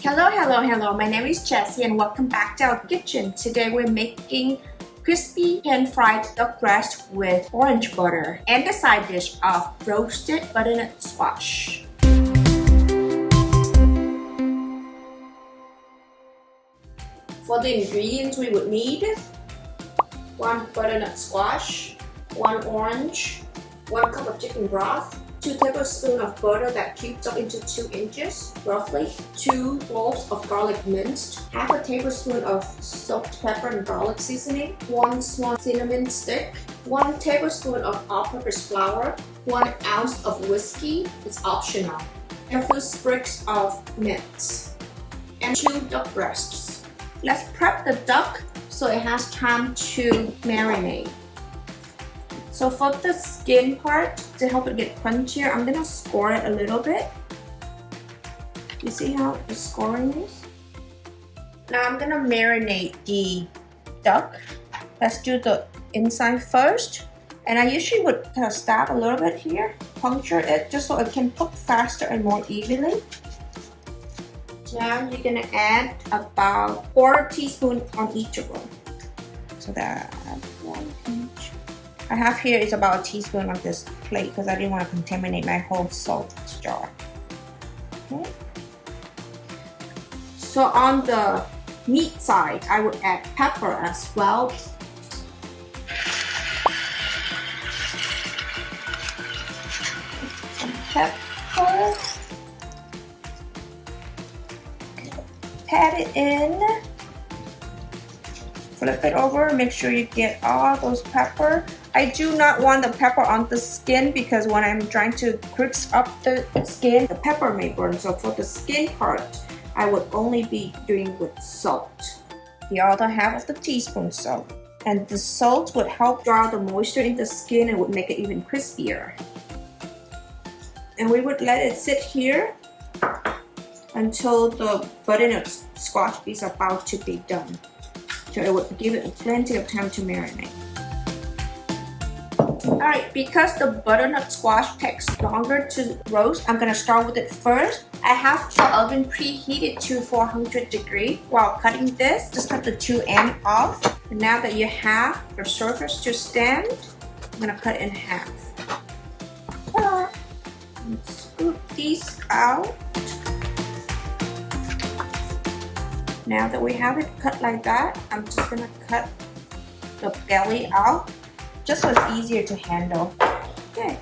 Hello, my name is Jessie and welcome back to our kitchen. Today we're making crispy pan-fried duck breast with orange butter and the side dish of roasted butternut squash. For the ingredients we would need 1 butternut squash, 1 orange, 1 cup of chicken broth, 2 tablespoons of butter that cubed up into 2 inches, roughly, 2 cloves of garlic minced, half a tablespoon of soaked pepper and garlic seasoning, 1 small cinnamon stick, 1 tablespoon of all-purpose flour, 1 ounce of whiskey, it's optional, and a few sprigs of mints, and 2 duck breasts. Let's prep the duck so it has time to marinate. So for the skin part, to help it get crunchier, I'm gonna score it a little bit. You see how the scoring is? Now I'm gonna marinate the duck. Let's do the inside first. And I usually would kind of stab a little bit here, puncture it just so it can cook faster and more evenly. Now you're gonna add about 1/4 teaspoon on each of them. So that 1 each. I have here is about a teaspoon on this plate because I didn't want to contaminate my whole salt jar. Okay. So on the meat side, I would add pepper as well. Some pepper. Pat it in. Flip it over, make sure you get all those pepper. I do not want the pepper on the skin because when I'm trying to crisp up the skin, the pepper may burn. So for the skin part, I would only be doing with salt. The other half of the teaspoon salt. And the salt would help draw the moisture in the skin and would make it even crispier. And we would let it sit here until the butternut squash is about to be done. So it would give it plenty of time to marinate. Alright, because the butternut squash takes longer to roast, I'm gonna start with it first. I have the oven preheated to 400 degrees. While cutting this, just cut the 2 ends off. And now that you have your surface to stand, I'm gonna cut it in half. And scoop these out. Now that we have it cut like that, I'm just gonna cut the belly out just so it's easier to handle. Okay,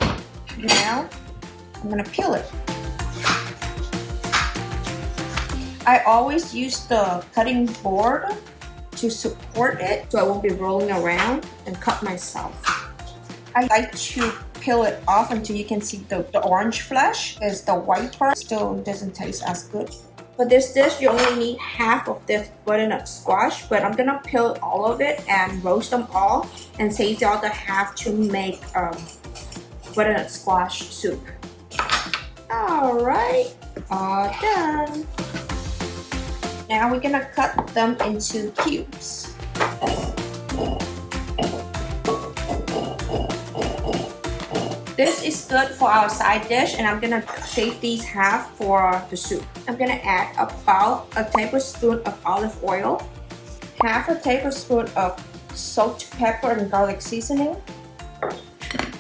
now I'm gonna peel it. I always use the cutting board to support it so I won't be rolling around and cut myself. I like to peel it off until you can see the orange flesh, because the white part still doesn't taste as good. For this dish, you only need half of this butternut squash, but I'm gonna peel all of it and roast them all and save the other half to make butternut squash soup. Alright, all done. Now we're gonna cut them into cubes. This is good for our side dish, and I'm gonna save these half for the soup. I'm gonna add about a tablespoon of olive oil, half a tablespoon of soaked pepper and garlic seasoning,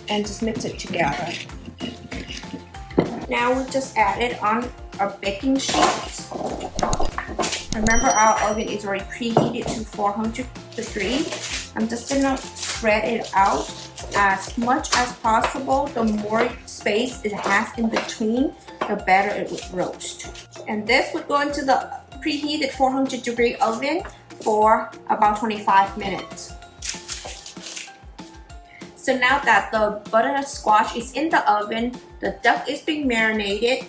and just mix it together. Now we just add it on our baking sheets. Remember, our oven is already preheated to 400 degrees. I'm just gonna spread it out as much as possible. The more space it has in between, the better it would roast. And this would go into the preheated 400 degree oven for about 25 minutes. So now that the butternut squash is in the oven, the duck is being marinated,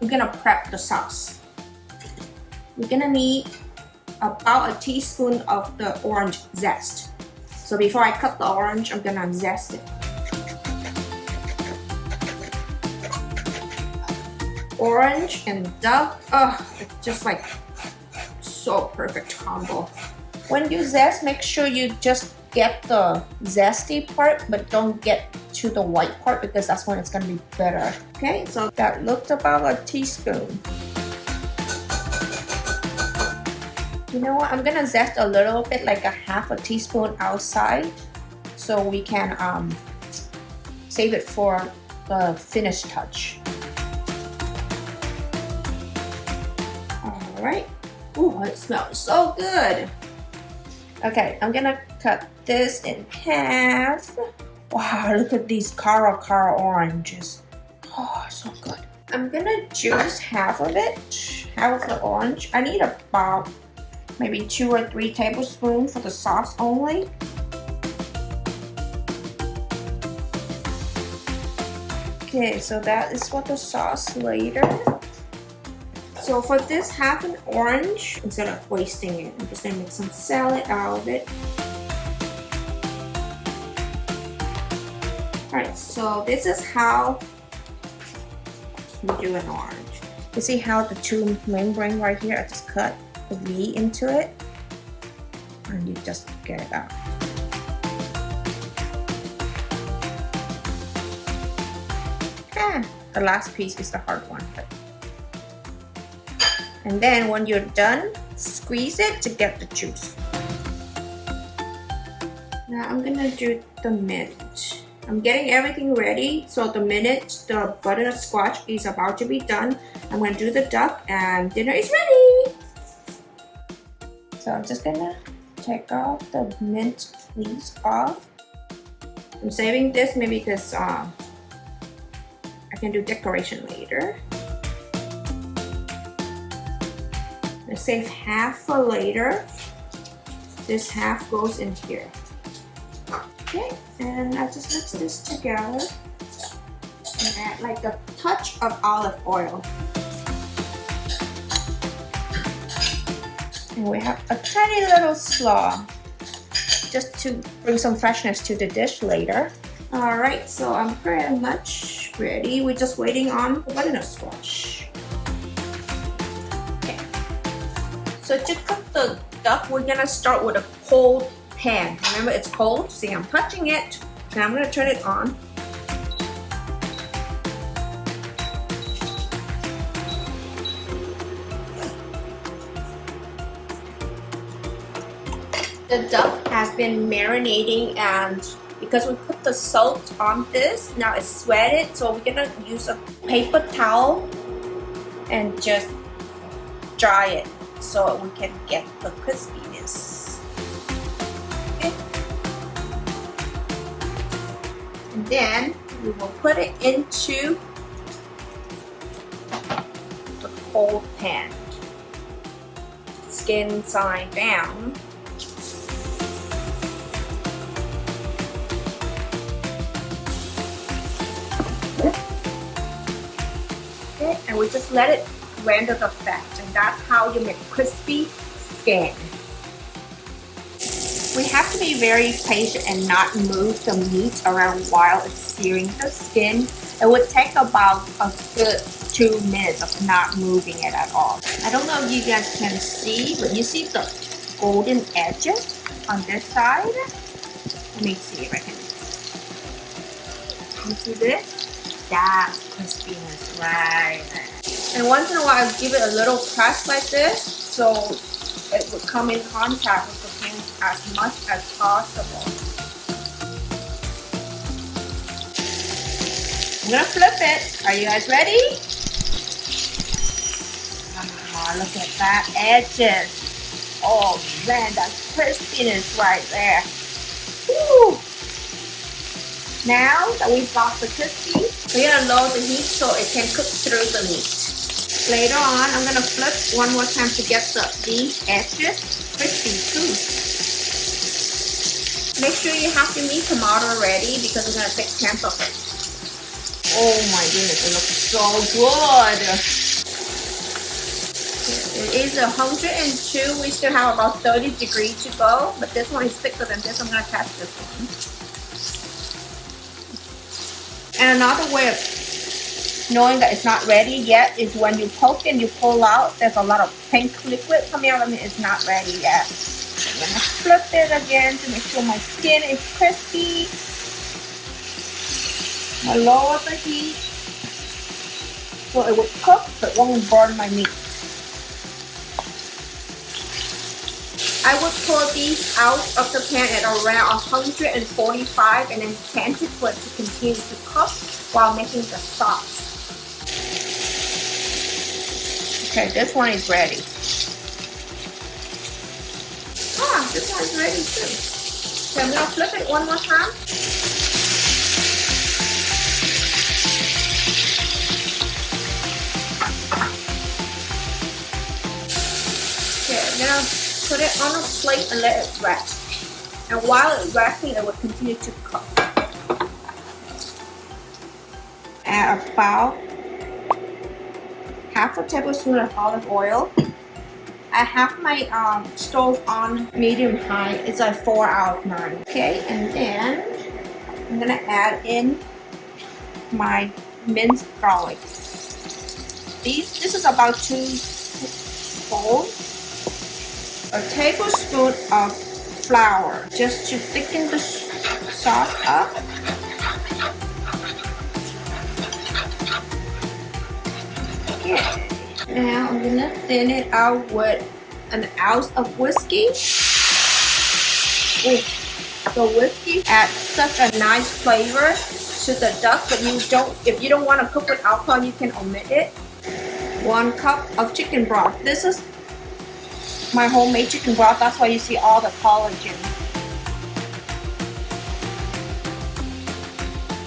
I'm gonna prep the sauce. We're gonna need about a teaspoon of the orange zest. So before I cut the orange, I'm gonna zest it. Orange and duck, it's just like so perfect combo. When you zest, make sure you just get the zesty part, but don't get to the white part because that's when it's gonna be better. Okay, so that looked about a teaspoon. You know what? I'm gonna zest a little bit, like a half a teaspoon outside, so we can save it for the finish touch. Alright. Ooh, it smells so good. Okay, I'm gonna cut this in half. Wow, look at these cara oranges. Oh, so good. I'm gonna juice half of it, half of the orange. I need about maybe 2 or 3 tablespoons for the sauce only. Okay, so that is for the sauce later. So for this half an orange, instead of wasting it, I'm just gonna make some salad out of it. Alright, so this is how you do an orange. You see how the 2 membrane right here, I just cut the V into it and you just get it out. The last piece is the hard one. And then when you're done, squeeze it to get the juice. Now I'm gonna do the mint. I'm getting everything ready, so the minute the butternut squash is about to be done, I'm gonna do the duck and dinner is ready. So I'm just gonna take off the mint leaves off. I'm saving this maybe because I can do decoration later. I save half for later. This half goes in here. Okay, and I just mix this together and add like a touch of olive oil. And we have a tiny little slaw just to bring some freshness to the dish later. Alright, so I'm pretty much ready. We're just waiting on the butternut squash. Okay. So to cook the duck, we're gonna start with a cold pan. Remember, it's cold. See, I'm touching it. And I'm gonna turn it on. The duck has been marinating, and because we put the salt on this, now it's sweated, so we're gonna use a paper towel and just dry it so we can get the crispiness. Okay. And then we will put it into the cold pan. Skin side down. And we just let it render the fat, and that's how you make crispy skin. We have to be very patient and not move the meat around while it's searing the skin. It would take about a good 2 minutes of not moving it at all. I don't know if you guys can see, but you see the golden edges on this side? Let me see if I can. You see this? That's crispiness right there. And once in a while, I give it a little press like this, so it would come in contact with the pan as much as possible. I'm gonna flip it. Are you guys ready? Ah, look at that edges. Oh man, that's crispiness right there. Woo! Now that we've got the crispy, we're gonna lower the heat so it can cook through the meat. Later on, I'm gonna flip one more time to get these edges crispy too. Make sure you have your meat tomato ready because we're gonna take chance of it. Oh my goodness, it looks so good. It is 102. We still have about 30 degrees to go, but this one is thicker than this. I'm gonna test this one. And another way of knowing that it's not ready yet is when you poke and you pull out, there's a lot of pink liquid coming out of it. It's not ready yet. I'm gonna flip it again to make sure my skin is crispy. I lower the heat so it will cook but won't burn my meat. I would pull these out of the pan at around 145 and then can it for it to continue to cook while making the sauce. Okay, this one is ready. Ah, this one is ready too. So I'm gonna flip it one more time. Okay, I'm gonna put it on a plate and let it rest. And while it's resting, it will continue to cook. Add about half a tablespoon of olive oil. I have my stove on medium high. It's like 4 out of 9. Okay, and then I'm gonna add in my minced garlic. This is about 2 spoons. A tablespoon of flour just to thicken the sauce up. Okay. Now I'm gonna thin it out with an ounce of whiskey. Ooh, the whiskey adds such a nice flavor to the duck, but if you don't want to cook with alcohol, you can omit it. 1 cup of chicken broth. This is my homemade chicken broth. That's why you see all the collagen.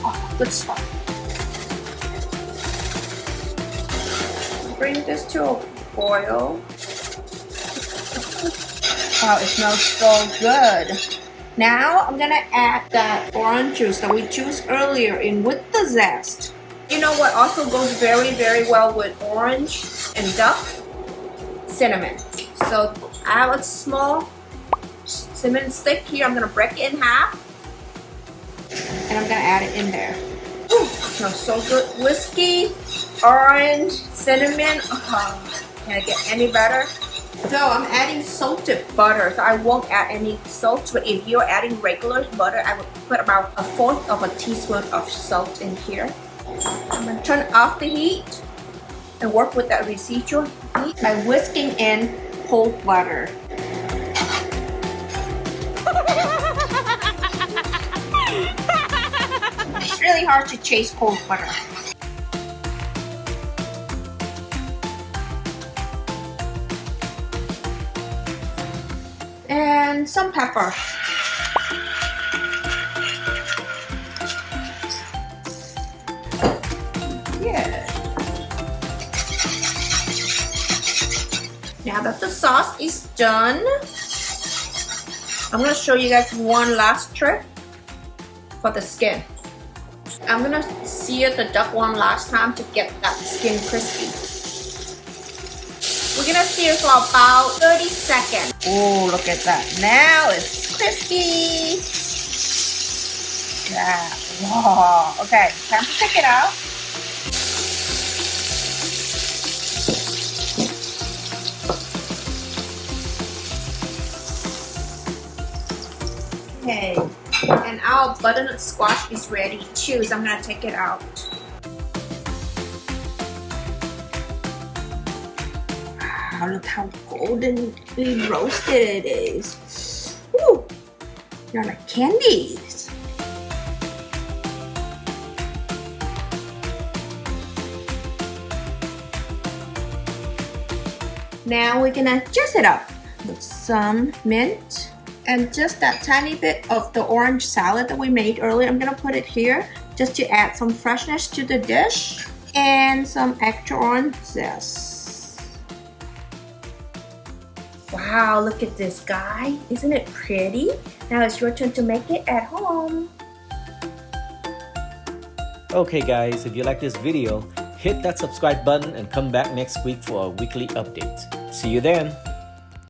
Oh, good stuff. Bring this to a boil. Wow, it smells so good. Now I'm gonna add that orange juice that we juiced earlier in with the zest. You know what also goes very, very well with orange and duck? Cinnamon. So I have a small cinnamon stick here. I'm gonna break it in half. And I'm gonna add it in there. Ooh, it smells so good. Whiskey, orange, cinnamon. Oh, can I get any better? So I'm adding salted butter. So I won't add any salt. But if you're adding regular butter, I would put about 1/4 of a teaspoon of salt in here. I'm gonna turn off the heat and work with that residual heat by whisking in cold butter. It's really hard to chase cold butter. And some pepper. Yeah. Now that the sauce is done, I'm gonna show you guys one last trick for the skin. I'm gonna sear the duck one last time to get that skin crispy. We're gonna sear for about 30 seconds. Oh, look at that. Now it's crispy. Yeah. Wow. Okay, time to take it out. Okay, and our butternut squash is ready too, so I'm gonna take it out. Wow, look how goldenly roasted it is. Woo! They're like candies. Now we're gonna juice it up with some mint. And just that tiny bit of the orange salad that we made earlier, I'm gonna put it here just to add some freshness to the dish and some extra orange zest. Wow, look at this guy. Isn't it pretty? Now it's your turn to make it at home. Okay guys, if you like this video, hit that subscribe button and come back next week for a weekly update. See you then!